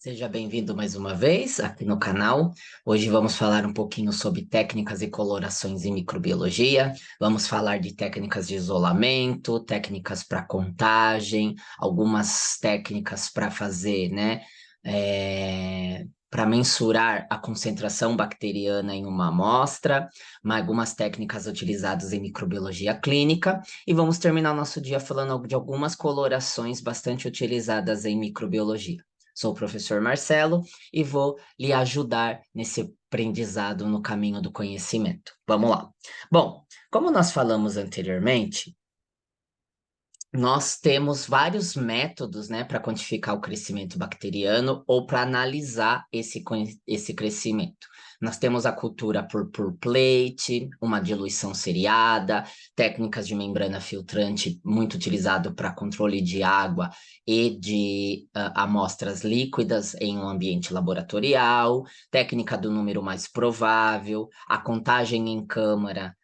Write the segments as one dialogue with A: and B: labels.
A: Seja bem-vindo mais uma vez aqui no canal. Hoje vamos falar um pouquinho sobre técnicas e colorações em microbiologia. Vamos falar de técnicas de isolamento, técnicas para contagem, algumas técnicas para fazer, né, para mensurar a concentração bacteriana em uma amostra, algumas técnicas utilizadas em microbiologia clínica. E vamos terminar o nosso dia falando de algumas colorações bastante utilizadas em microbiologia. Sou o professor Marcelo e vou lhe ajudar nesse aprendizado no caminho do conhecimento. Vamos lá. Bom, como nós falamos anteriormente, nós temos vários métodos, né, para quantificar o crescimento bacteriano ou para analisar esse crescimento. Nós temos a cultura por plate, uma diluição seriada, técnicas de membrana filtrante muito utilizado para controle de água e de amostras líquidas em um ambiente laboratorial, técnica do número mais provável, a contagem em câmara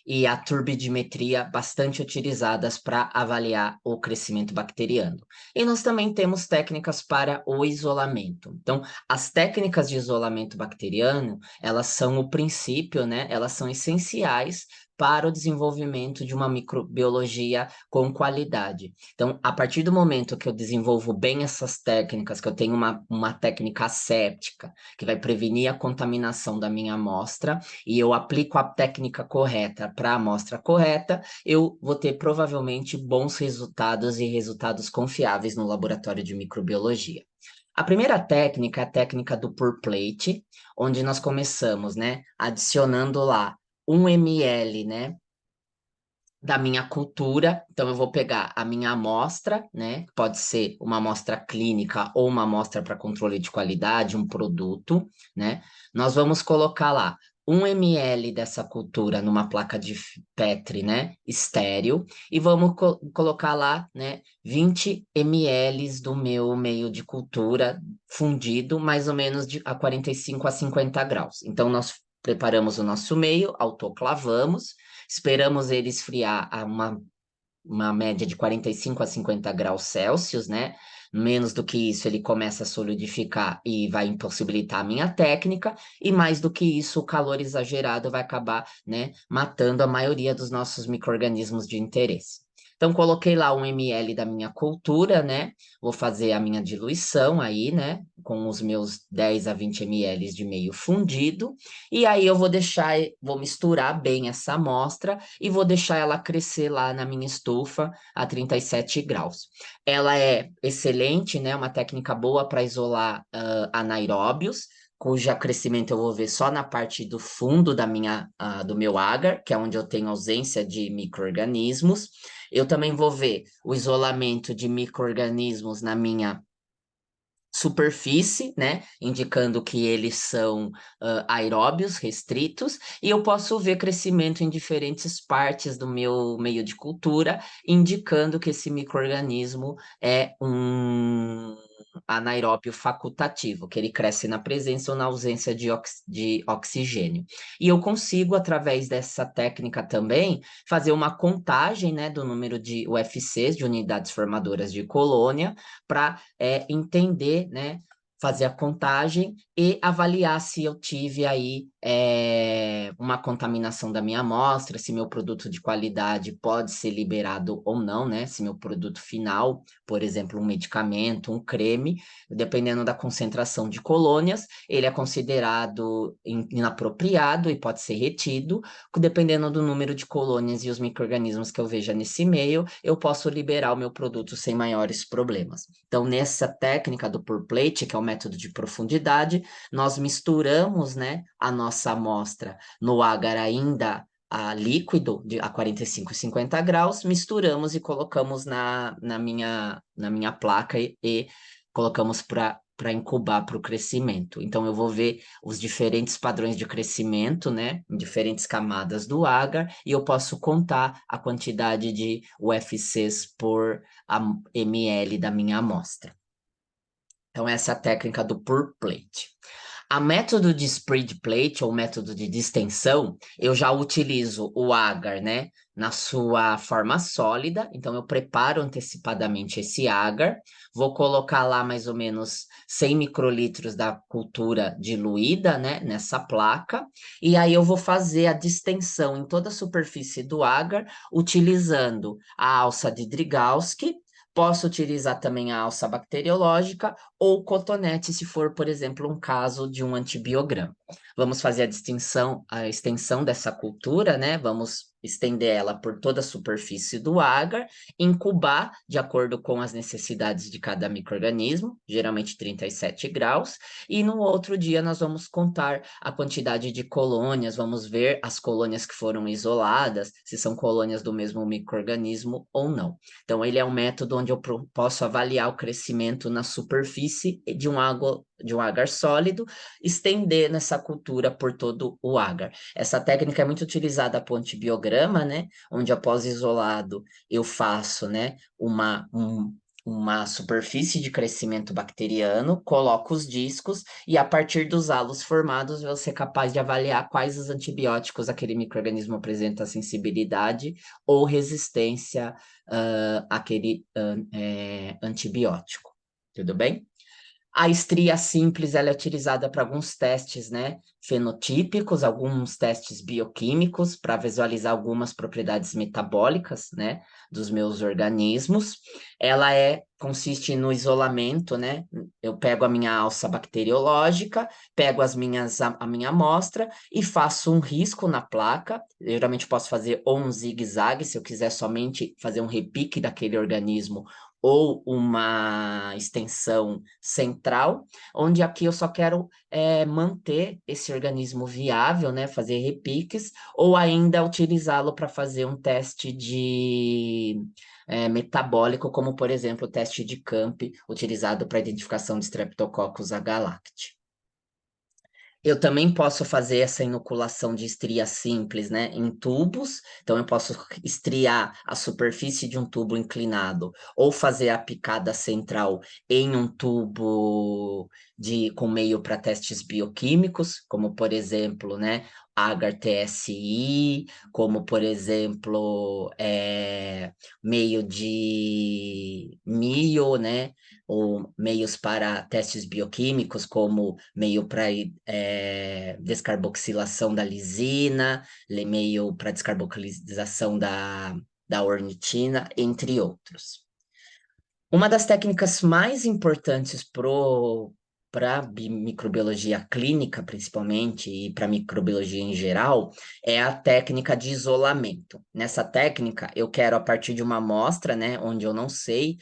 A: e a turbidimetria bastante utilizadas para avaliar o crescimento bacteriano. E nós também temos técnicas para o isolamento. Então, as técnicas de isolamento bacteriano, elas são o princípio, né? Elas são essenciais para o desenvolvimento de uma microbiologia com qualidade. Então, a partir do momento que eu desenvolvo bem essas técnicas, que eu tenho uma técnica asséptica, que vai prevenir a contaminação da minha amostra, e eu aplico a técnica correta para a amostra correta, eu vou ter provavelmente bons resultados e resultados confiáveis no laboratório de microbiologia. A primeira técnica é a técnica do pour plate, onde nós começamos, né, adicionando lá 1 ml, né, da minha cultura. Então, eu vou pegar a minha amostra, né? Pode ser uma amostra clínica ou uma amostra para controle de qualidade, um produto, né? Nós vamos colocar lá 1 ml dessa cultura numa placa de Petri, né? Estéreo, e vamos colocar lá, né? 20 ml do meu meio de cultura fundido, mais ou menos a 45 a 50 graus. Então, nós preparamos o nosso meio, autoclavamos, esperamos ele esfriar a uma média de 45 a 50 graus Celsius, né? Menos do que isso, ele começa a solidificar e vai impossibilitar a minha técnica, e mais do que isso, o calor exagerado vai acabar, né, matando a maioria dos nossos micro-organismos de interesse. Então, coloquei lá 1 ml da minha cultura, né? Vou fazer a minha diluição aí, né? Com os meus 10 a 20 ml de meio fundido. E aí eu vou misturar bem essa amostra e vou deixar ela crescer lá na minha estufa a 37 graus. Ela é excelente, né? Uma técnica boa para isolar anaeróbios, cujo crescimento eu vou ver só na parte do fundo do meu agar, que é onde eu tenho ausência de micro-organismos. Eu também vou ver o isolamento de micro-organismos na minha superfície, né, indicando que eles são aeróbios restritos, e eu posso ver crescimento em diferentes partes do meu meio de cultura, indicando que esse micro-organismo é um anaeróbio facultativo, que ele cresce na presença ou na ausência de oxigênio. E eu consigo, através dessa técnica também, fazer uma contagem, né, do número de UFCs, de unidades formadoras de colônia, para entender, né, fazer a contagem e avaliar se eu tive aí uma contaminação da minha amostra, se meu produto de qualidade pode ser liberado ou não, né? Se meu produto final, por exemplo, um medicamento, um creme, dependendo da concentração de colônias, ele é considerado inapropriado e pode ser retido. Dependendo do número de colônias e os micro-organismos que eu veja nesse meio, eu posso liberar o meu produto sem maiores problemas. Então, nessa técnica do pour plate, que é o método de profundidade, nós misturamos, né, a nossa amostra no agar ainda líquido a 45 e 50 graus, misturamos e colocamos na minha placa e colocamos para incubar para o crescimento. Então, eu vou ver os diferentes padrões de crescimento, né, em diferentes camadas do agar, e eu posso contar a quantidade de UFCs por ml da minha amostra. Então, essa é a técnica do pour plate. A método de spread plate ou método de distensão, eu já utilizo o agar, né, na sua forma sólida. Então, eu preparo antecipadamente esse agar, vou colocar lá mais ou menos 100 microlitros da cultura diluída, né, nessa placa, e aí eu vou fazer a distensão em toda a superfície do agar, utilizando a alça de Drygalski. Posso utilizar também a alça bacteriológica ou cotonete, se for, por exemplo, um caso de um antibiograma. Vamos fazer a extensão dessa cultura, né? Vamos estender ela por toda a superfície do agar, incubar de acordo com as necessidades de cada micro-organismo, geralmente 37 graus, e no outro dia nós vamos contar a quantidade de colônias, vamos ver as colônias que foram isoladas, se são colônias do mesmo micro-organismo ou não. Então, ele é um método onde eu posso avaliar o crescimento na superfície de um agar sólido, estender nessa cultura por todo o agar. Essa técnica é muito utilizada para o antibiograma, né? Onde após isolado eu faço, né, uma superfície de crescimento bacteriano, coloco os discos e a partir dos halos formados eu vou ser capaz de avaliar quais os antibióticos aquele micro-organismo apresenta sensibilidade ou resistência àquele antibiótico. Tudo bem? A estria simples, ela é utilizada para alguns testes, né, fenotípicos, alguns testes bioquímicos, para visualizar algumas propriedades metabólicas, né, dos meus organismos. Consiste no isolamento, né? Eu pego a minha alça bacteriológica, pego a minha amostra e faço um risco na placa. Eu, geralmente posso fazer ou um zigue-zague, se eu quiser somente fazer um repique daquele organismo ou uma extensão central, onde aqui eu só quero manter esse organismo viável, né, fazer repiques, ou ainda utilizá-lo para fazer um teste de metabólico, como por exemplo o teste de Camp, utilizado para identificação de Streptococcus agalacti. Eu também posso fazer essa inoculação de estria simples, né, em tubos. Então, eu posso estriar a superfície de um tubo inclinado ou fazer a picada central em um tubo com meio para testes bioquímicos, como por exemplo, né, agar-TSI, como por exemplo, meio de MIO, né, ou meios para testes bioquímicos, como meio para descarboxilação da lisina, meio para descarboxilização da ornitina, entre outros. Uma das técnicas mais importantes para microbiologia clínica, principalmente, e para microbiologia em geral, é a técnica de isolamento. Nessa técnica, eu quero, a partir de uma amostra, né, onde eu não sei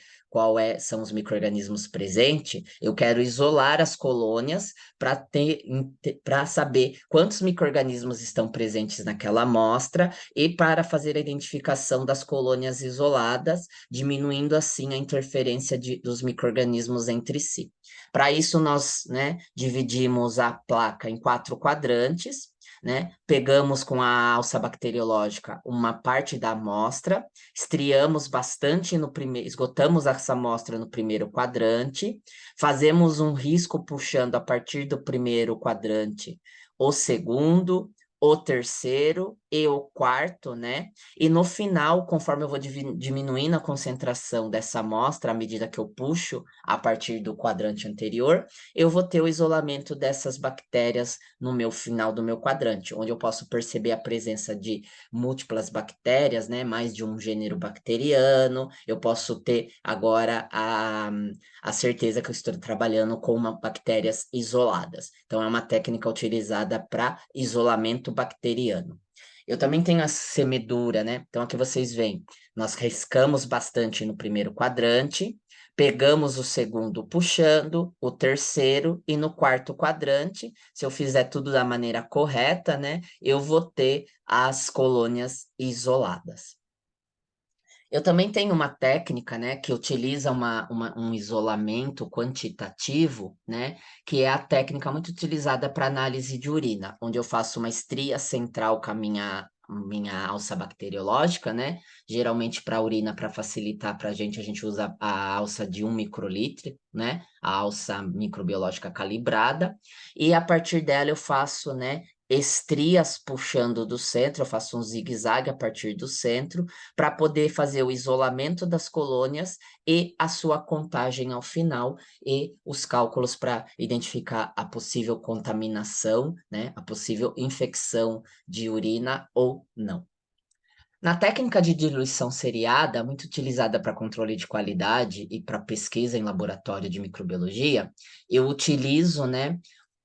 A: são os micro-organismos presentes, eu quero isolar as colônias para saber quantos micro-organismos estão presentes naquela amostra e para fazer a identificação das colônias isoladas, diminuindo assim a interferência dos micro-organismos entre si. Para isso, nós, né, dividimos a placa em 4 quadrantes, né? Pegamos com a alça bacteriológica uma parte da amostra, estriamos bastante no primeiro, esgotamos essa amostra no primeiro quadrante, fazemos um risco puxando a partir do primeiro quadrante o segundo, o terceiro e o quarto, né? E no final, conforme eu vou diminuindo a concentração dessa amostra, à medida que eu puxo a partir do quadrante anterior, eu vou ter o isolamento dessas bactérias no meu final do meu quadrante, onde eu posso perceber a presença de múltiplas bactérias, né? Mais de um gênero bacteriano. Eu posso ter agora a certeza que eu estou trabalhando com bactérias isoladas. Então, é uma técnica utilizada para isolamento bacteriano. Eu também tenho a semedura, né? Então, aqui vocês veem, nós riscamos bastante no primeiro quadrante, pegamos o segundo puxando, o terceiro, e no quarto quadrante, se eu fizer tudo da maneira correta, né? Eu vou ter as colônias isoladas. Eu também tenho uma técnica, né, que utiliza um isolamento quantitativo, né, que é a técnica muito utilizada para análise de urina, onde eu faço uma estria central com a minha minha alça bacteriológica, né? Geralmente para urina, para facilitar para a gente usa a alça de 1 microlitro, né? A alça microbiológica calibrada. E a partir dela eu faço, né? Estrias puxando do centro, eu faço um zigue-zague a partir do centro, para poder fazer o isolamento das colônias e a sua contagem ao final, e os cálculos para identificar a possível contaminação, né? A possível infecção de urina ou não. Na técnica de diluição seriada, muito utilizada para controle de qualidade e para pesquisa em laboratório de microbiologia, eu utilizo, né?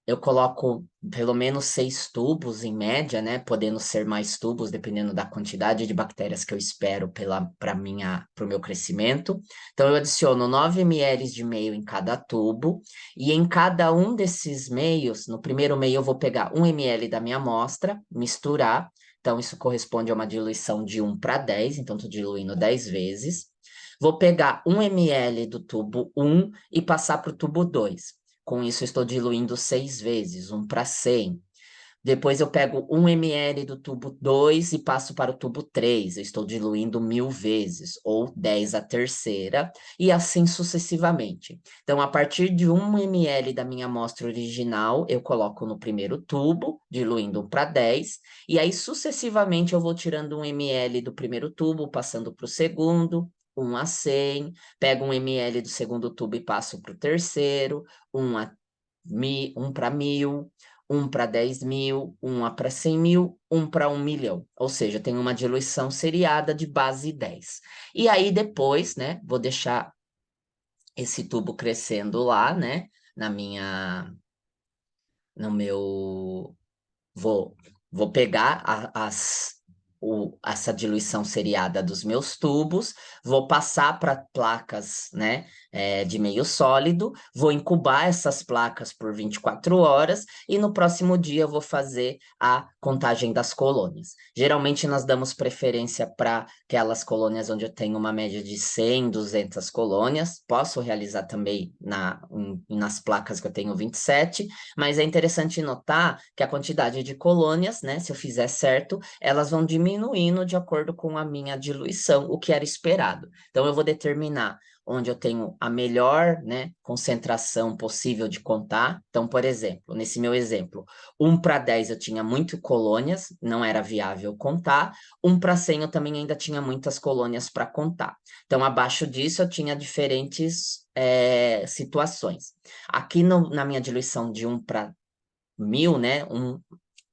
A: Eu coloco pelo menos 6 tubos em média, né? Podendo ser mais tubos, dependendo da quantidade de bactérias que eu espero para o meu crescimento. Então, eu adiciono 9 ml de meio em cada tubo, e em cada um desses meios, no primeiro meio, eu vou pegar 1 ml da minha amostra, misturar. Então, isso corresponde a uma diluição de 1 para 10, então estou diluindo 10 vezes. Vou pegar 1 ml do tubo 1 e passar para o tubo 2. Com isso, eu estou diluindo 6 vezes, 1 para 100. Depois eu pego 1 ml do tubo 2 e passo para o tubo 3. Eu estou diluindo 1000 vezes, ou 10 a terceira, e assim sucessivamente. Então, a partir de 1 ml da minha amostra original, eu coloco no primeiro tubo, diluindo 1 para 10, e aí sucessivamente eu vou tirando 1 ml do primeiro tubo, passando para o segundo, 1 a 100, pego 1 ml do segundo tubo e passo para o terceiro, 1 para 1000, 1 para 10 mil, 1 para 100 mil, 1 para 1 milhão. Ou seja, tem uma diluição seriada de base 10. E aí depois, né, vou deixar esse tubo crescendo lá, né, na minha, no meu, vou, vou pegar essa diluição seriada dos meus tubos, vou passar para placas, né, de meio sólido, vou incubar essas placas por 24 horas, e no próximo dia eu vou fazer a contagem das colônias. Geralmente nós damos preferência para aquelas colônias onde eu tenho uma média de 100, 200 colônias. Posso realizar também nas placas que eu tenho 27, mas é interessante notar que a quantidade de colônias, né, se eu fizer certo, elas vão diminuindo de acordo com a minha diluição, o que era esperado. Então, eu vou determinar onde eu tenho a melhor, né, concentração possível de contar. Então, por exemplo, nesse meu exemplo, 1 para 10 eu tinha muito colônias, não era viável contar. 1 para 100 eu também ainda tinha muitas colônias para contar. Então, abaixo disso eu tinha diferentes situações. Aqui na minha diluição de 1 para 1000, né? 1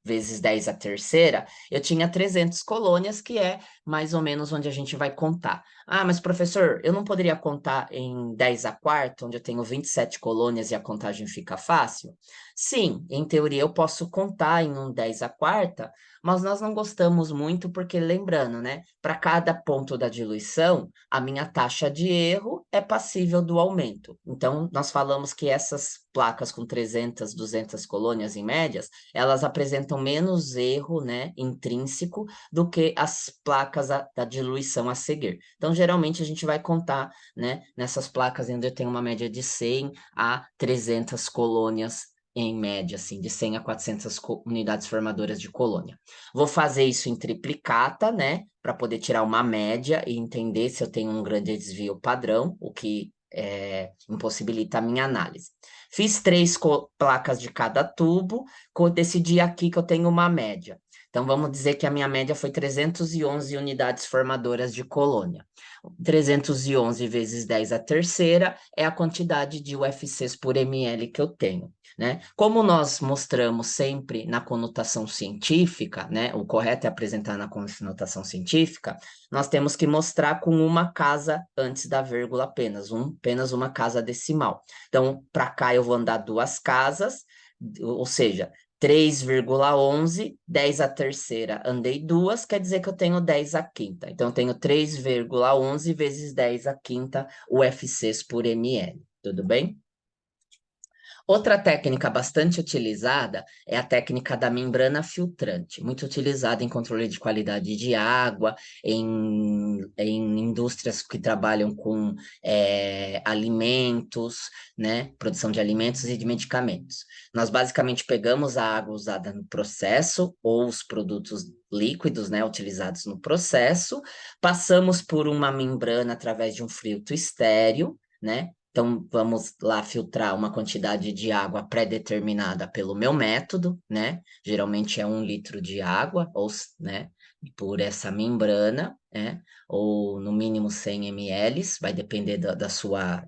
A: vezes 10 a terceira, eu tinha 300 colônias, que é mais ou menos onde a gente vai contar. Ah, mas professor, eu não poderia contar em 10 a quarta, onde eu tenho 27 colônias e a contagem fica fácil? Sim, em teoria eu posso contar em um 10 a quarta, mas nós não gostamos muito porque, lembrando, né, para cada ponto da diluição, a minha taxa de erro é passível do aumento. Então, nós falamos que essas placas com 300, 200 colônias em médias, elas apresentam menos erro, né, intrínseco, do que as placas da diluição a seguir. Então, geralmente, a gente vai contar, né, nessas placas onde eu tenho uma média de 100 a 300 colônias em média, assim, de 100 a 400 unidades formadoras de colônia. Vou fazer isso em triplicata, né, para poder tirar uma média e entender se eu tenho um grande desvio padrão, o que impossibilita a minha análise. Fiz 3 placas de cada tubo, decidi aqui que eu tenho uma média. Então, vamos dizer que a minha média foi 311 unidades formadoras de colônia. 311 vezes 10 a terceira é a quantidade de UFCs por ml que eu tenho, né? Como nós mostramos sempre na conotação científica, né? O correto é apresentar na conotação científica, nós temos que mostrar com uma casa antes da vírgula apenas uma casa decimal. Então, para cá eu vou andar 2 casas, ou seja, 3,11, 10 a terceira, andei 2, quer dizer que eu tenho 10 a quinta. Então, eu tenho 3,11 vezes 10 a quinta UFCs por ml. Tudo bem? Outra técnica bastante utilizada é a técnica da membrana filtrante, muito utilizada em controle de qualidade de água, em indústrias que trabalham com alimentos, né, produção de alimentos e de medicamentos. Nós basicamente pegamos a água usada no processo ou os produtos líquidos, né, utilizados no processo, passamos por uma membrana através de um filtro estéreo, né? Então, vamos lá filtrar uma quantidade de água pré-determinada pelo meu método, né? Geralmente é 1 litro de água, ou, né, por essa membrana, né? Ou no mínimo 100 ml, vai depender da sua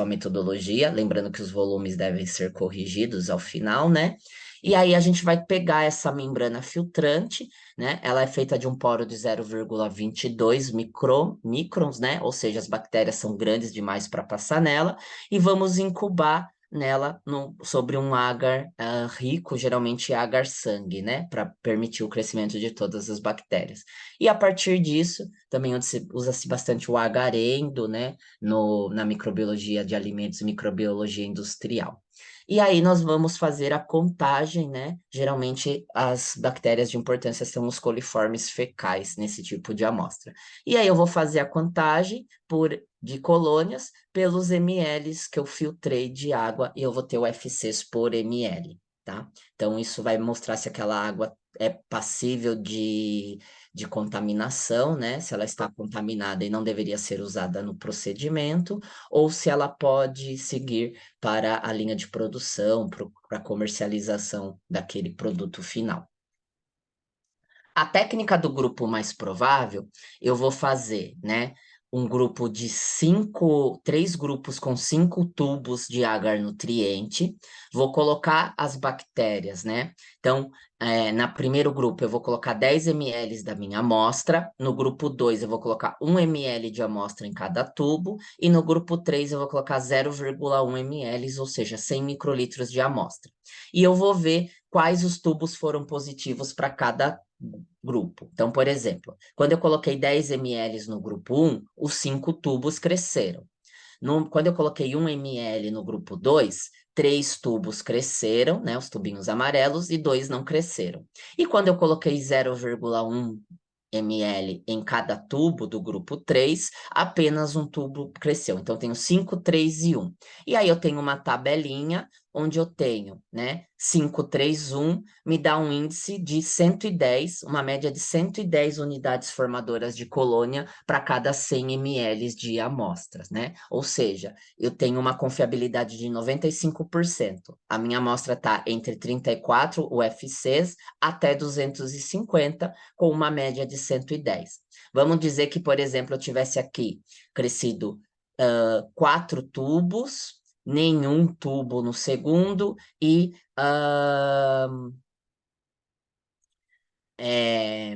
A: metodologia. Lembrando que os volumes devem ser corrigidos ao final, né? E aí a gente vai pegar essa membrana filtrante, né? Ela é feita de um poro de 0,22 microns, né? Ou seja, as bactérias são grandes demais para passar nela, e vamos incubar nela sobre um agar rico, geralmente agar-sangue, né? Para permitir o crescimento de todas as bactérias. E a partir disso, também usa-se bastante o agarendo, né? Na microbiologia de alimentos e microbiologia industrial. E aí nós vamos fazer a contagem, né? Geralmente as bactérias de importância são os coliformes fecais nesse tipo de amostra. E aí eu vou fazer a contagem de colônias pelos ml que eu filtrei de água, e eu vou ter o FCs por ml, tá? Então isso vai mostrar se aquela água é passível de contaminação, né? Se ela está contaminada e não deveria ser usada no procedimento, ou se ela pode seguir para a linha de produção, para a comercialização daquele produto final. A técnica do grupo mais provável, eu vou fazer, né? Um grupo de 3 grupos com 5 tubos de agar nutriente. Vou colocar as bactérias, né? Então, na primeiro grupo, eu vou colocar 10 ml da minha amostra. No grupo 2, eu vou colocar 1 ml de amostra em cada tubo. E no grupo 3, eu vou colocar 0,1 ml, ou seja, 100 microlitros de amostra. E eu vou ver quais os tubos foram positivos para cada grupo. Então, por exemplo, quando eu coloquei 10 ml no grupo 1, os 5 tubos cresceram. Quando eu coloquei 1 ml no grupo 2, 3 tubos cresceram, né, os tubinhos amarelos, e 2 não cresceram. E quando eu coloquei 0,1 ml em cada tubo do grupo 3, apenas um tubo cresceu. Então, eu tenho 5, 3 e 1. E aí eu tenho uma tabelinha onde eu tenho, né, 5, 3, 1, me dá um índice de 110, uma média de 110 unidades formadoras de colônia para cada 100 ml de amostras, né? Ou seja, eu tenho uma confiabilidade de 95%. A minha amostra está entre 34 UFCs até 250, com uma média de 110. Vamos dizer que, por exemplo, eu tivesse aqui crescido 4 tubos, nenhum tubo no segundo e é,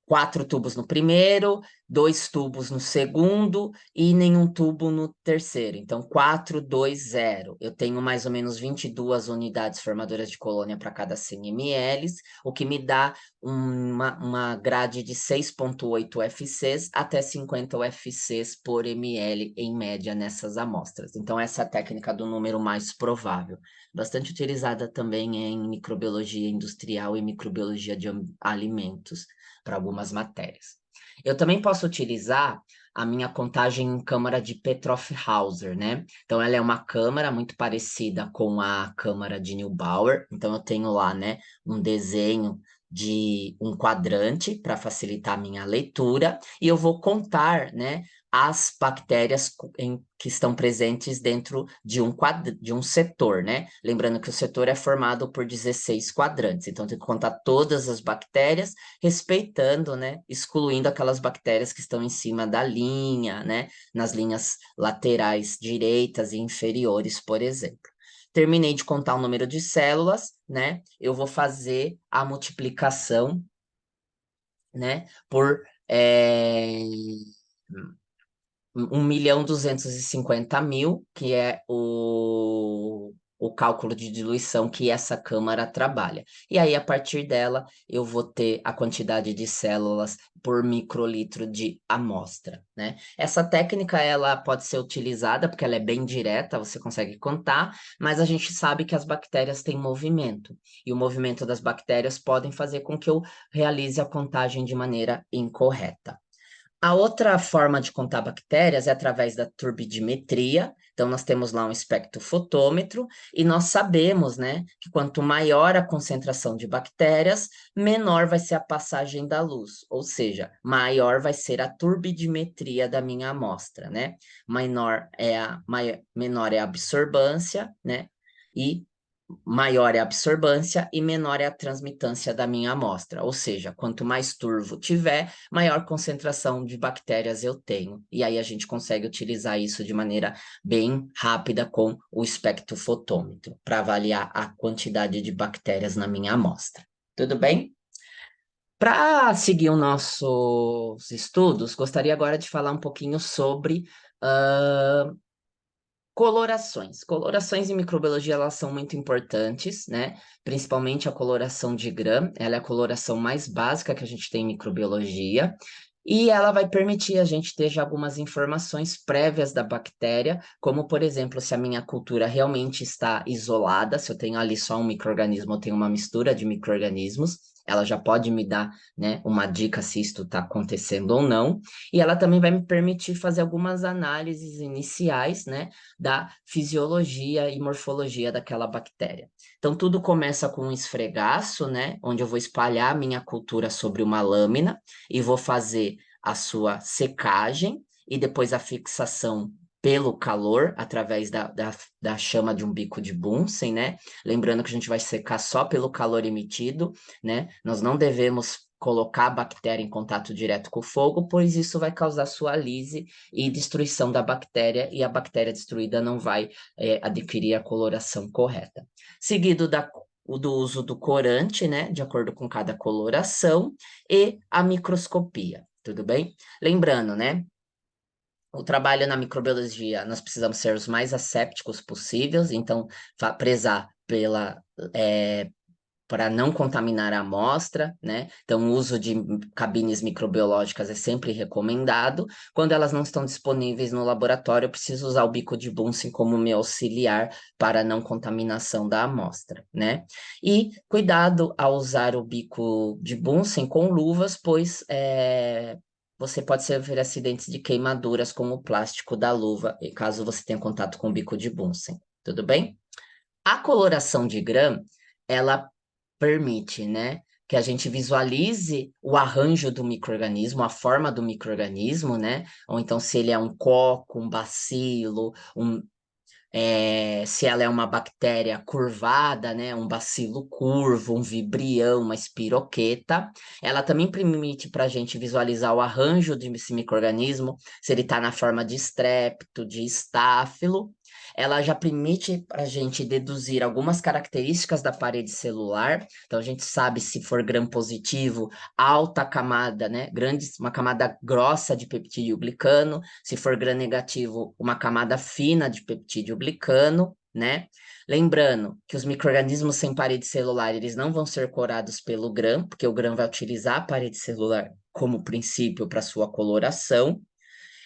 A: 4 tubos no primeiro, 2 tubos no segundo e nenhum tubo no terceiro. Então, 4, 2, 0. Eu tenho mais ou menos 22 unidades formadoras de colônia para cada 100 ml, o que me dá uma grade de 6,8 UFCs até 50 UFCs por ml em média nessas amostras. Então, essa é a técnica do número mais provável. Bastante utilizada também em microbiologia industrial e microbiologia de alimentos para algumas matérias. Eu também posso utilizar a minha contagem em câmara de Petroff-Hauser, né? Então, ela é uma câmara muito parecida com a câmara de Neubauer. Então, eu tenho lá, né, um desenho de um quadrante para facilitar a minha leitura, e eu vou contar, né, as bactérias que estão presentes dentro de um setor, né? Lembrando que o setor é formado por 16 quadrantes, então tem que contar todas as bactérias, respeitando, né? Excluindo aquelas bactérias que estão em cima da linha, né? Nas linhas laterais direitas e inferiores, por exemplo. Terminei de contar o número de células, né? Eu vou fazer a multiplicação, né? Por 1.250.000, que é o cálculo de diluição que essa câmara trabalha. E aí, a partir dela, eu vou ter a quantidade de células por microlitro de amostra, né? Essa técnica, ela pode ser utilizada porque ela é bem direta, você consegue contar, mas a gente sabe que as bactérias têm movimento, e o movimento das bactérias podem fazer com que eu realize a contagem de maneira incorreta. A outra forma de contar bactérias é através da turbidimetria. Então, nós temos lá um espectrofotômetro e nós sabemos, né, que quanto maior a concentração de bactérias, menor vai ser a passagem da luz, ou seja, maior vai ser a turbidimetria da minha amostra, né? Menor é a absorbância, né? E maior é a absorbância e menor é a transmitância da minha amostra. Ou seja, quanto mais turvo tiver, maior concentração de bactérias eu tenho. E aí a gente consegue utilizar isso de maneira bem rápida com o espectrofotômetro para avaliar a quantidade de bactérias na minha amostra. Tudo bem? Para seguir os nossos estudos, gostaria agora de falar um pouquinho sobre colorações. Colorações em microbiologia, elas são muito importantes, né? Principalmente a coloração de Gram, ela é a coloração mais básica que a gente tem em microbiologia, e ela vai permitir a gente ter já algumas informações prévias da bactéria, como, por exemplo, se a minha cultura realmente está isolada, se eu tenho ali só um micro-organismo, eu tenho uma mistura de micro-organismos, ela já pode me dar, né, uma dica se isto está acontecendo ou não, e ela também vai me permitir fazer algumas análises iniciais, né, da fisiologia e morfologia daquela bactéria. Então, tudo começa com um esfregaço, né, onde eu vou espalhar a minha cultura sobre uma lâmina e vou fazer a sua secagem e depois a fixação pelo calor, através da chama de um bico de Bunsen, né? Lembrando que a gente vai secar só pelo calor emitido, né? Nós não devemos colocar a bactéria em contato direto com o fogo, pois isso vai causar sua lise e destruição da bactéria, e a bactéria destruída não vai adquirir a coloração correta. Seguido do uso do corante, né, de acordo com cada coloração, e a microscopia, tudo bem? Lembrando, né, o trabalho na microbiologia, nós precisamos ser os mais assépticos possíveis, então, prezar pela para não contaminar a amostra, né? Então, o uso de cabines microbiológicas é sempre recomendado. Quando elas não estão disponíveis no laboratório, eu preciso usar o bico de Bunsen como meu auxiliar para não contaminação da amostra, né? E cuidado ao usar o bico de Bunsen com luvas, pois você pode sofrer acidentes de queimaduras com o plástico da luva, caso você tenha contato com o bico de Bunsen. Tudo bem? A coloração de Gram, ela permite, né, que a gente visualize o arranjo do micro-organismo, a forma do micro-organismo, né? Ou então se ele é um coco, um bacilo, se ela é uma bactéria curvada, né, um bacilo curvo, um vibrião, uma espiroqueta. Ela também permite para a gente visualizar o arranjo desse micro-organismo, se ele está na forma de estrépito, de estáfilo. Ela já permite para a gente deduzir algumas características da parede celular. Então, a gente sabe se for gram-positivo, alta camada, né, uma camada grossa de peptídeo glicano. Se for gram-negativo, uma camada fina de peptídeo glicano, né? Lembrando que os micro-organismos sem parede celular, eles não vão ser corados pelo gram, porque o gram vai utilizar a parede celular como princípio para sua coloração.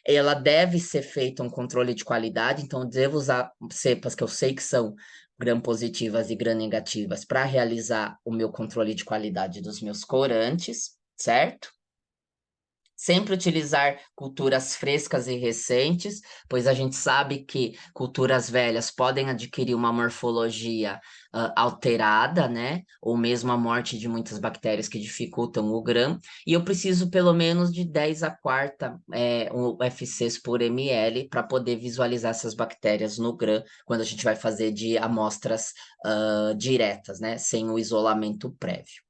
A: Ela deve ser feita um controle de qualidade, então eu devo usar cepas que eu sei que são gram-positivas e gram-negativas para realizar o meu controle de qualidade dos meus corantes, certo? Sempre utilizar culturas frescas e recentes, pois a gente sabe que culturas velhas podem adquirir uma morfologia alterada, né? Ou mesmo a morte de muitas bactérias que dificultam o gram. E eu preciso pelo menos de 10 a quarta UFCs por ml para poder visualizar essas bactérias no gram, quando a gente vai fazer de amostras diretas, né? Sem o isolamento prévio.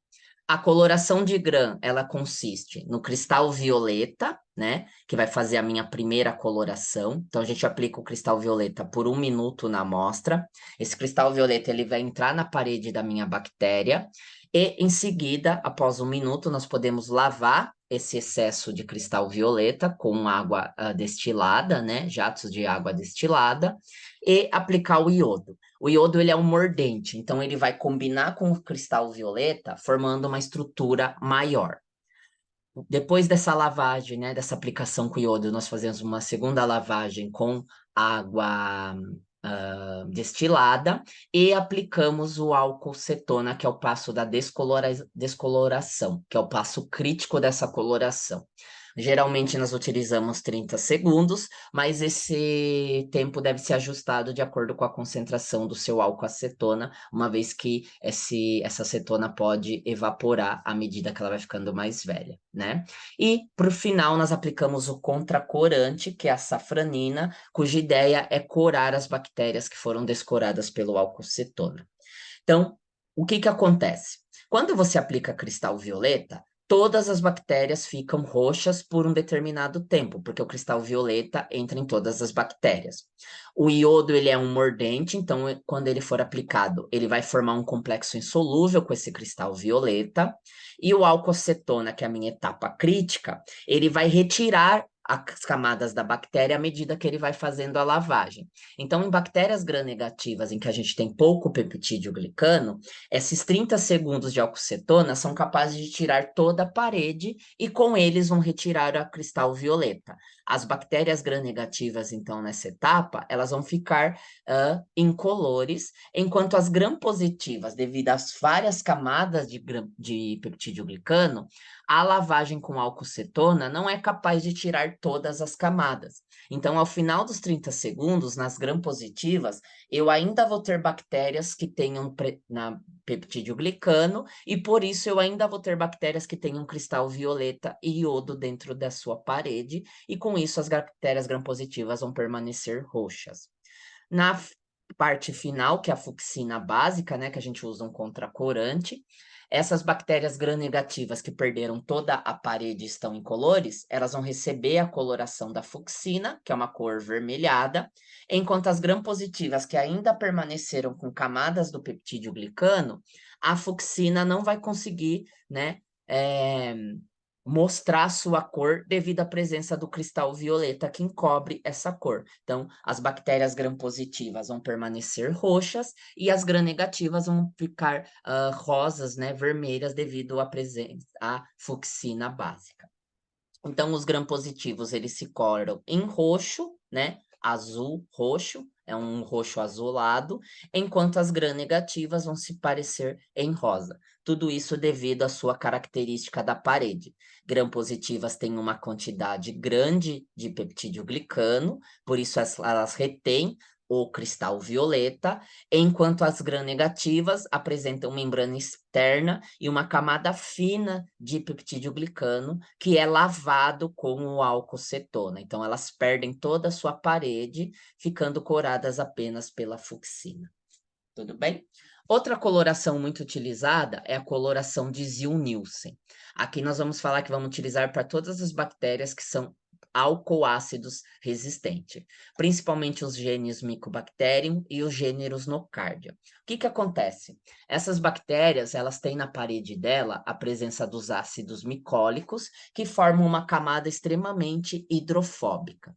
A: A coloração de Gram, ela consiste no cristal violeta, né? Que vai fazer a minha primeira coloração. Então, a gente aplica o cristal violeta por 1 minuto na amostra. Esse cristal violeta, ele vai entrar na parede da minha bactéria. E, em seguida, após 1 minuto, nós podemos lavar esse excesso de cristal violeta com água destilada, né? Jatos de água destilada. E aplicar o iodo. O iodo ele é um mordente, então ele vai combinar com o cristal violeta, formando uma estrutura maior. Depois dessa lavagem, né, dessa aplicação com iodo, nós fazemos uma segunda lavagem com água destilada e aplicamos o álcool cetona, que é o passo da descoloração, que é o passo crítico dessa coloração. Geralmente nós utilizamos 30 segundos, mas esse tempo deve ser ajustado de acordo com a concentração do seu álcool acetona, uma vez que essa acetona pode evaporar à medida que ela vai ficando mais velha, né? E, por final, nós aplicamos o contracorante, que é a safranina, cuja ideia é corar as bactérias que foram descoradas pelo álcool cetona. Então, o que que acontece? Quando você aplica cristal violeta, todas as bactérias ficam roxas por um determinado tempo, porque o cristal violeta entra em todas as bactérias. O iodo, ele é um mordente, então quando ele for aplicado, ele vai formar um complexo insolúvel com esse cristal violeta, e o álcool cetona, que é a minha etapa crítica, ele vai retirar as camadas da bactéria à medida que ele vai fazendo a lavagem. Então, em bactérias gram-negativas, em que a gente tem pouco peptídeo glicano, esses 30 segundos de álcool-cetona são capazes de tirar toda a parede e com eles vão retirar a cristal violeta. As bactérias gram-negativas, então, nessa etapa, elas vão ficar incolores, enquanto as gram-positivas, devido às várias camadas de peptídeo glicano, a lavagem com álcool-cetona não é capaz de tirar todas as camadas. Então, ao final dos 30 segundos, nas gram-positivas, eu ainda vou ter bactérias que tenham na peptídeo glicano, e por isso eu ainda vou ter bactérias que tenham cristal violeta e iodo dentro da sua parede, e com isso as bactérias gram-positivas vão permanecer roxas. Na parte final, que é a fucsina básica, né, que a gente usa um contracorante, essas bactérias gram-negativas que perderam toda a parede e estão incolores, elas vão receber a coloração da fucsina, que é uma cor vermelhada, enquanto as gram-positivas que ainda permaneceram com camadas do peptídeo glicano, a fucsina não vai conseguir, né, mostrar sua cor devido à presença do cristal violeta que encobre essa cor. Então, as bactérias gram-positivas vão permanecer roxas e as gram-negativas vão ficar rosas, né, vermelhas, devido à presença à fucsina básica. Então, os gram-positivos, eles se coram em roxo, né, azul, roxo, é um roxo azulado, enquanto as gram-negativas vão se parecer em rosa. Tudo isso devido à sua característica da parede. Gram-positivas têm uma quantidade grande de peptídeo glicano, por isso elas retêm o cristal violeta, enquanto as gram-negativas apresentam membrana externa e uma camada fina de peptídeo glicano, que é lavado com o álcool cetona. Então, elas perdem toda a sua parede, ficando coradas apenas pela fucsina. Tudo bem? Outra coloração muito utilizada é a coloração de Ziehl-Neelsen. Aqui nós vamos falar que vamos utilizar para todas as bactérias que são álcool-ácidos resistentes, principalmente os gêneros Mycobacterium e os gêneros Nocardia. O que que acontece? Essas bactérias, elas têm na parede dela a presença dos ácidos micólicos, que formam uma camada extremamente hidrofóbica.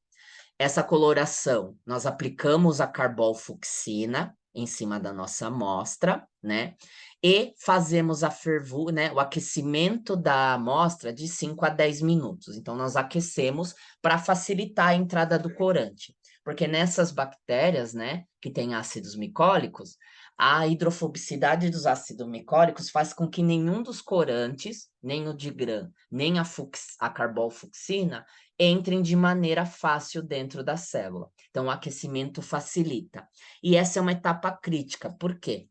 A: Essa coloração, nós aplicamos a carbolfucsina em cima da nossa amostra, né? E fazemos a fervura, né, o aquecimento da amostra de 5 a 10 minutos. Então, nós aquecemos para facilitar a entrada do corante. Porque nessas bactérias, né, que têm ácidos micólicos, a hidrofobicidade dos ácidos micólicos faz com que nenhum dos corantes, nem o digram, nem a carbolfucsina, entrem de maneira fácil dentro da célula. Então, o aquecimento facilita. E essa é uma etapa crítica, por quê?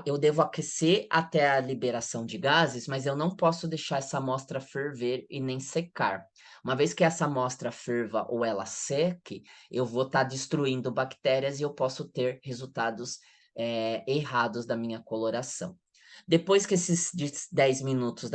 A: Eu devo aquecer até a liberação de gases, mas eu não posso deixar essa amostra ferver e nem secar. Uma vez que essa amostra ferva ou ela seque, eu vou estar destruindo bactérias e eu posso ter resultados errados da minha coloração. Depois que esses de 10 minutos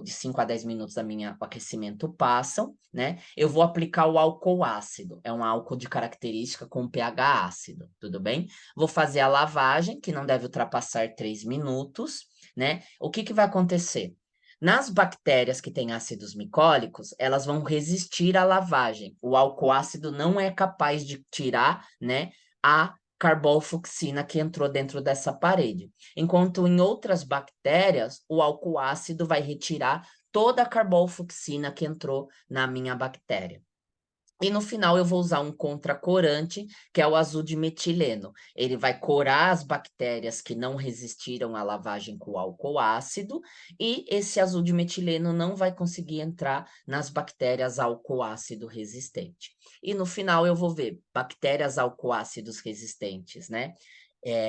A: de 5 a 10 minutos da minha aquecimento passam, né? Eu vou aplicar o álcool ácido. É um álcool de característica com pH ácido, tudo bem? Vou fazer a lavagem, que não deve ultrapassar 3 minutos, né? O que que vai acontecer? Nas bactérias que têm ácidos micólicos, elas vão resistir à lavagem. O álcool ácido não é capaz de tirar, né, a carbolfucsina que entrou dentro dessa parede. Enquanto em outras bactérias, o álcool ácido vai retirar toda a carbolfucsina que entrou na minha bactéria. E no final eu vou usar um contracorante, que é o azul de metileno. Ele vai corar as bactérias que não resistiram à lavagem com álcool ácido, e esse azul de metileno não vai conseguir entrar nas bactérias álcool ácido resistente. E no final eu vou ver bactérias álcool ácidos resistentes, né?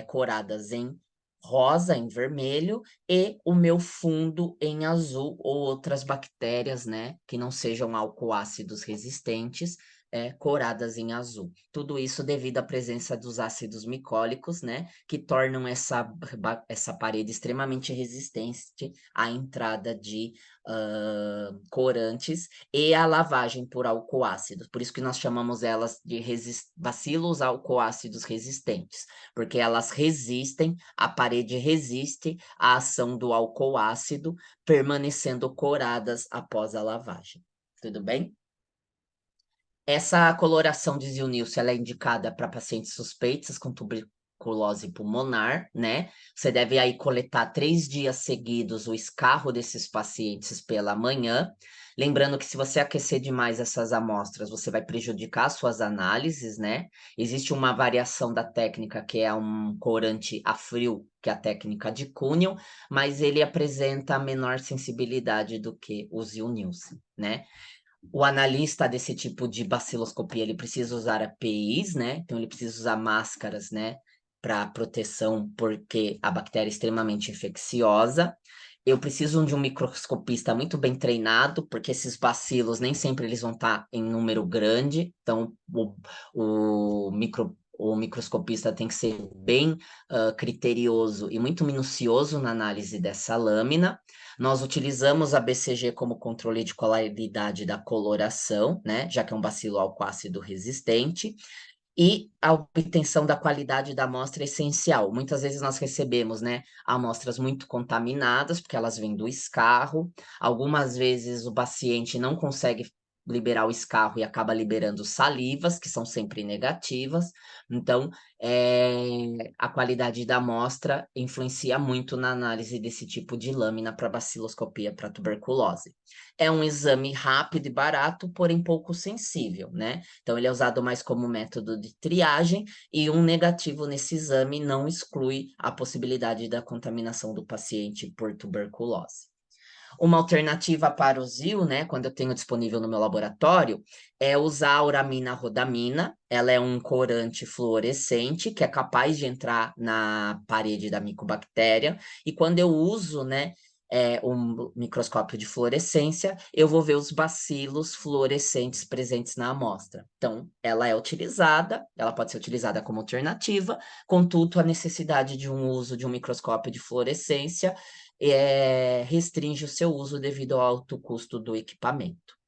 A: Coradas em rosa, em vermelho, e o meu fundo em azul, ou outras bactérias, né, que não sejam álcool ácidos resistentes, coradas em azul. Tudo isso devido à presença dos ácidos micólicos, né, que tornam essa parede extremamente resistente à entrada de corantes e à lavagem por álcool ácido. Por isso que nós chamamos elas de bacilos alcoácidos resistentes, porque elas resistem, a parede resiste à ação do álcool ácido, permanecendo coradas após a lavagem. Tudo bem? Essa coloração de Zilnilce, ela é indicada para pacientes suspeitos com tuberculose pulmonar, né? Você deve aí coletar 3 dias seguidos o escarro desses pacientes pela manhã. Lembrando que se você aquecer demais essas amostras, você vai prejudicar suas análises, né? Existe uma variação da técnica que é um corante a frio, que é a técnica de Cunningham, mas ele apresenta menor sensibilidade do que o Zilnilce, né? O analista desse tipo de baciloscopia, ele precisa usar APIs, né? Então, ele precisa usar máscaras, né? Para proteção, porque a bactéria é extremamente infecciosa. Eu preciso de um microscopista muito bem treinado, porque esses bacilos nem sempre eles vão estar em número grande. Então, o microscopista tem que ser bem criterioso e muito minucioso na análise dessa lâmina. Nós utilizamos a BCG como controle de qualidade da coloração, né? Já que é um bacilo alcoácido resistente. E a obtenção da qualidade da amostra é essencial. Muitas vezes nós recebemos, né, amostras muito contaminadas, porque elas vêm do escarro. Algumas vezes o paciente não consegue liberar o escarro e acaba liberando salivas, que são sempre negativas. Então, a qualidade da amostra influencia muito na análise desse tipo de lâmina para baciloscopia para tuberculose. É um exame rápido e barato, porém pouco sensível, né? Então, ele é usado mais como método de triagem, e um negativo nesse exame não exclui a possibilidade da contaminação do paciente por tuberculose. Uma alternativa para o ZIL, né, quando eu tenho disponível no meu laboratório, é usar a uramina rodamina. Ela é um corante fluorescente que é capaz de entrar na parede da micobactéria. E quando eu uso, né, um microscópio de fluorescência, eu vou ver os bacilos fluorescentes presentes na amostra. Então, ela é utilizada, ela pode ser utilizada como alternativa, contudo, a necessidade de um uso de um microscópio de fluorescência restringe o seu uso devido ao alto custo do equipamento.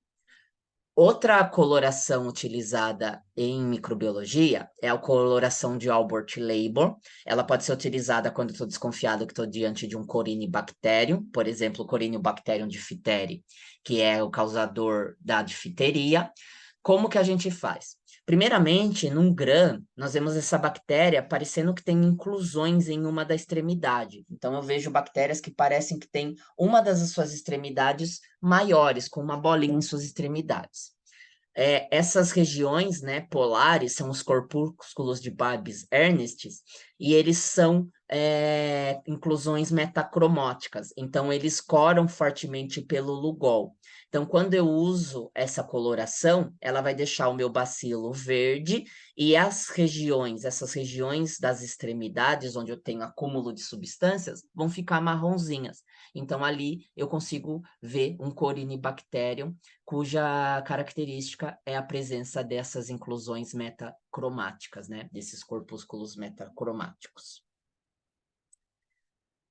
A: Outra coloração utilizada em microbiologia é a coloração de Albert-Labor. Ela pode ser utilizada quando estou desconfiado que estou diante de um Corynebacterium, por exemplo, o Corynebacterium diphtheriae, que é o causador da difteria. Como que a gente faz? Primeiramente, num GRAM, nós vemos essa bactéria parecendo que tem inclusões em uma da extremidade. Então, eu vejo bactérias que parecem que tem uma das suas extremidades maiores, com uma bolinha em suas extremidades. Essas regiões, né, polares são os corpúsculos de Babs ernestis, e eles são inclusões metacromóticas, então eles coram fortemente pelo Lugol. Então, quando eu uso essa coloração, ela vai deixar o meu bacilo verde, e essas regiões das extremidades, onde eu tenho acúmulo de substâncias, vão ficar marronzinhas. Então, ali eu consigo ver um Corynebacterium cuja característica é a presença dessas inclusões metacromáticas, né? Desses corpúsculos metacromáticos.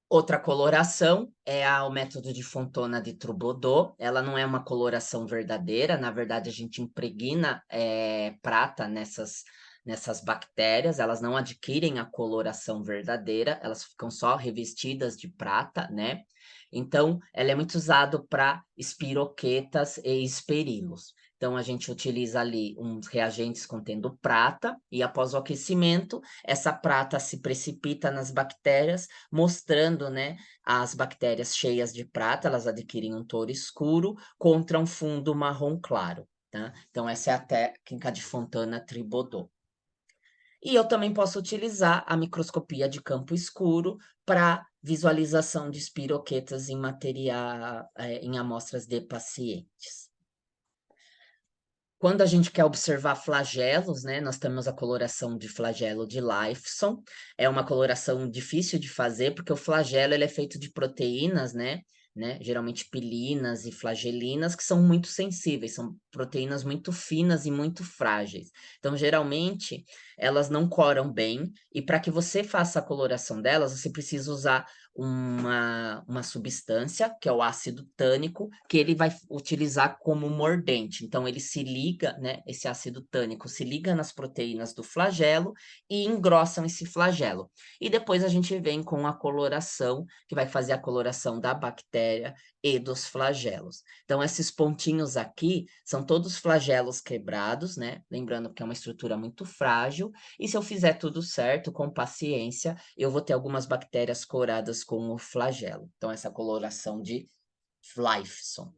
A: Outra coloração é o método de Fontana de Trubodot. Ela não é uma coloração verdadeira, na verdade, a gente impregna prata nessas bactérias, elas não adquirem a coloração verdadeira, elas ficam só revestidas de prata, né? Então, ela é muito usada para espiroquetas e esperilos. Então, a gente utiliza ali uns reagentes contendo prata, e após o aquecimento, essa prata se precipita nas bactérias, mostrando, né, as bactérias cheias de prata, elas adquirem um touro escuro contra um fundo marrom claro. tá? Então, essa é a técnica de Fontana-Tribodot. E eu também posso utilizar a microscopia de campo escuro para visualização de espiroquetas em em amostras de pacientes. Quando a gente quer observar flagelos, né, nós temos a coloração de flagelo de Lifeson. É uma coloração difícil de fazer, porque o flagelo ele é feito de proteínas, né, geralmente pilinas e flagelinas, que são muito sensíveis, são proteínas muito finas e muito frágeis. Então, geralmente, elas não coram bem, e para que você faça a coloração delas, você precisa usar uma substância, que é o ácido tânico, que ele vai utilizar como mordente. Então, ele se liga, né? Esse ácido tânico se liga nas proteínas do flagelo e engrossam esse flagelo. E depois a gente vem com a coloração, que vai fazer a coloração da bactéria e dos flagelos. Então, esses pontinhos aqui são todos flagelos quebrados, né? Lembrando que é uma estrutura muito frágil, e se eu fizer tudo certo, com paciência, eu vou ter algumas bactérias coradas com o flagelo. Então, essa coloração de Lifeson.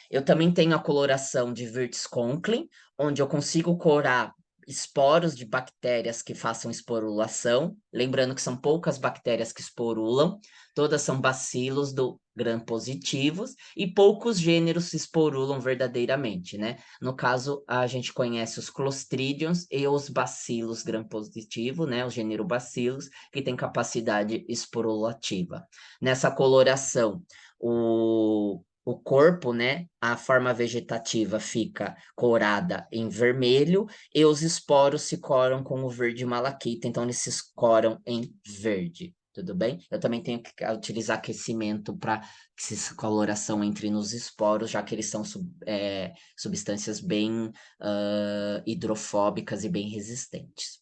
A: Eu também tenho a coloração de Wirtz-Conklin, onde eu consigo corar esporos de bactérias que façam esporulação. Lembrando que são poucas bactérias que esporulam, todas são bacilos do gram-positivos, e poucos gêneros se esporulam verdadeiramente, né? No caso, a gente conhece os Clostridiums e os bacilos gram-positivo, né? O gênero bacilos, que tem capacidade esporulativa. Nessa coloração, o corpo, né, a forma vegetativa fica corada em vermelho e os esporos se coram com o verde malaquita, então eles se coram em verde, tudo bem? Eu também tenho que utilizar aquecimento para que essa coloração entre nos esporos, já que eles são substâncias bem hidrofóbicas e bem resistentes.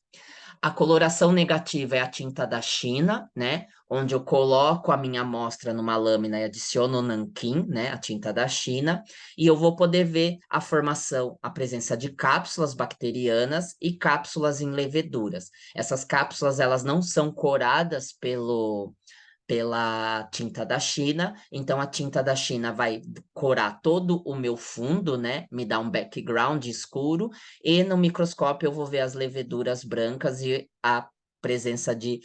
A: A coloração negativa é a tinta da China, né? Onde eu coloco a minha amostra numa lâmina e adiciono o nanquim, né? A tinta da China, e eu vou poder ver a formação, a presença de cápsulas bacterianas e cápsulas em leveduras. Essas cápsulas, elas não são coradas pela tinta da China, então a tinta da China vai corar todo o meu fundo, né? Me dá um background escuro, e no microscópio eu vou ver as leveduras brancas e a presença de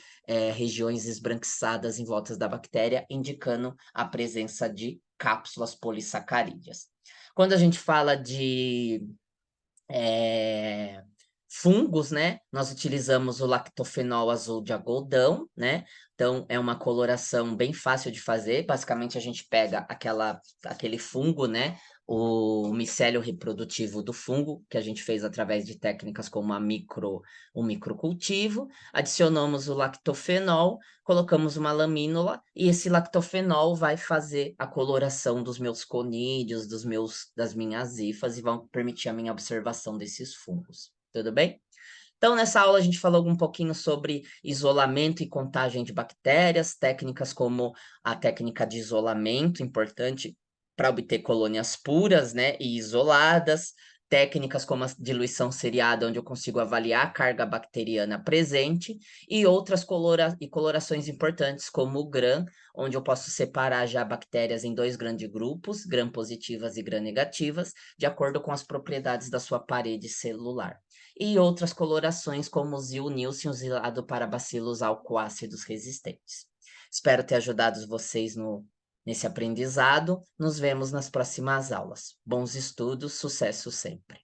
A: regiões esbranquiçadas em volta da bactéria, indicando a presença de cápsulas polissacarídeas. Quando a gente fala de fungos, né? Nós utilizamos o lactofenol azul de algodão, né? Então, é uma coloração bem fácil de fazer. Basicamente, a gente pega aquele fungo, né? O micélio reprodutivo do fungo, que a gente fez através de técnicas como o microcultivo, adicionamos o lactofenol, colocamos uma lamínula, e esse lactofenol vai fazer a coloração dos meus conídeos, das minhas hifas, e vão permitir a minha observação desses fungos. Tudo bem? Então, nessa aula, a gente falou um pouquinho sobre isolamento e contagem de bactérias, técnicas como a técnica de isolamento, importante para obter colônias puras, né, e isoladas, técnicas como a diluição seriada, onde eu consigo avaliar a carga bacteriana presente, e outras colorações importantes, como o GRAM, onde eu posso separar já bactérias em dois grandes grupos, gram-positivas e gram-negativas, de acordo com as propriedades da sua parede celular, e outras colorações como o Zil-Nielsen usado para bacilos alcoácidos resistentes. Espero ter ajudado vocês nesse aprendizado. Nos vemos nas próximas aulas. Bons estudos, sucesso sempre!